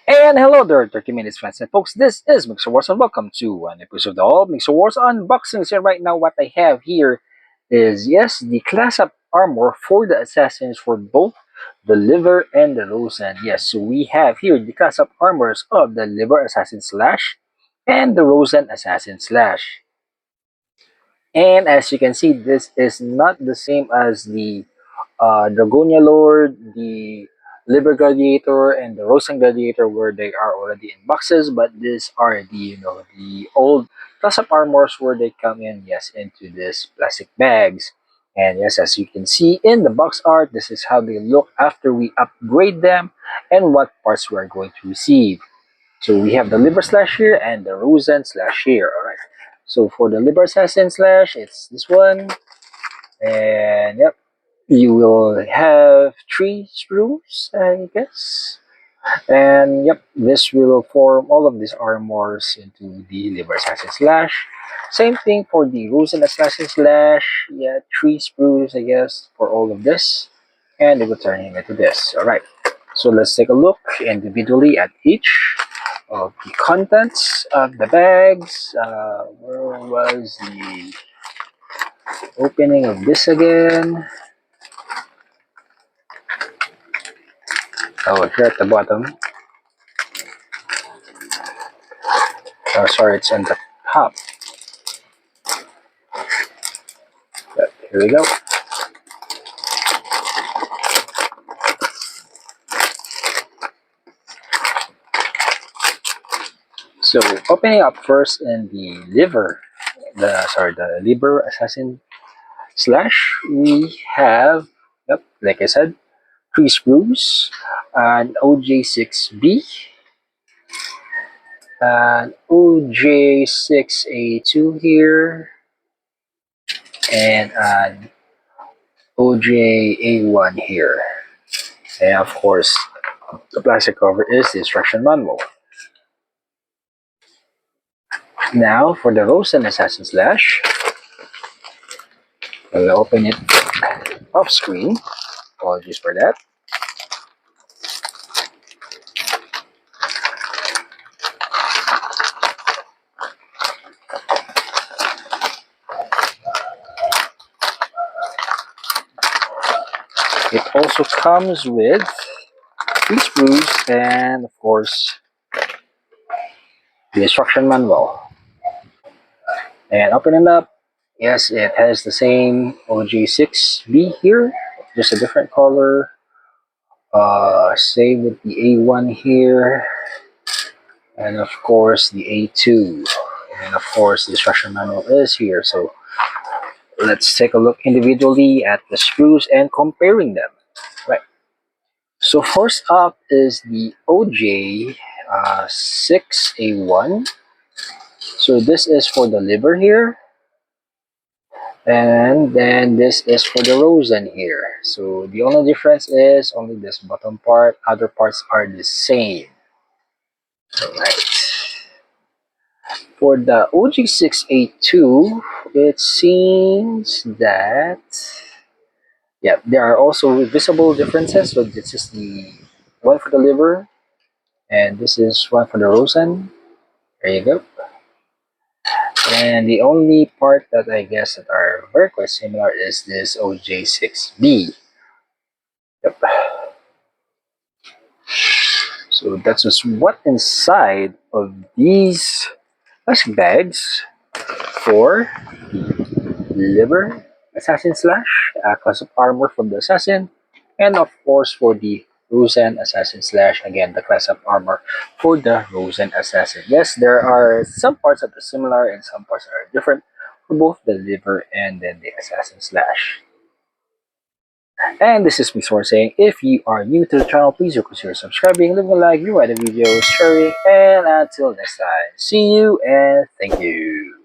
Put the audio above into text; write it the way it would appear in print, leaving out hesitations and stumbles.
And hello there, 30 Minutes fans and folks. This is Mixerwars and welcome to an episode of Mixerwars Unboxings. And right now, what I have here is, yes, the class up armor for the assassins for both the Liver and the Rosan. Yes, so we have here the class up armors of the Liver Assassin Slash and the Rosan Assassin Slash. And as you can see, this is not the same as the Dragonia Lord, the Liber Gladiator, and the Rosan Gladiator, where they are already in boxes. But these are the old class-up armors where they come in, yes, into these plastic bags. And yes, as you can see in the box art, this is how they look after we upgrade them and what parts we are going to receive. So we have the Liber Slash here and the Rosan Slash here. Alright. So for the Liber Assassin Slash, it's this one. And yep, you will have 3 screws, I guess. And yep, this will form all of these armors into the Liber Assassin Slash. Same thing for the Rosan Assassin Slash. Yeah, 3 screws, I guess, for all of this. And it will turn him into this. Alright, so let's take a look individually at each of the contents of the bags. Where was the opening of this again? Oh, here at the bottom. Oh, sorry, it's on the top. But here we go. So, opening up first in the Liber Assassin Slash, we have, yep, like I said, 3 screws, an OJ6B, an OJ6A2 here, and an OJA1 here. And of course, the plastic cover is the instruction manual. Now, for the Rosan Assassin Slash, I'll open it off screen. Apologies for that. It also comes with 3 screws and, of course, the instruction manual. And opening up, yes, it has the same OG6B here, just a different color. Same with the A1 here, and of course the A2, and of course the instruction manual is here. So let's take a look individually at the screws and comparing them. Right. So first up is the OJ6A1. So this is for the liver here. And then this is for the Rosan here. So the only difference is only this bottom part. Other parts are the same. Alright. For the OG6A2, it seems that there are also visible differences. So this is the one for the liver, and this is one for the Rosan. There you go. And the only part that I guess that are very quite similar is this OJ6B. Yep. So that's just what inside of these plastic bags for the Liber Assassin Slash, class of armor from the Assassin, and of course for the Rosan Assassin Slash, again the class of armor for the Rosan Assassin. Yes, there are some parts that are similar and some parts that are different for both the Liver and then the Assassin Slash. And this is Mixerwars saying, if you are new to the channel, please do consider subscribing, leaving a like, rewrite the video, sharing, and until next time, see you and thank you.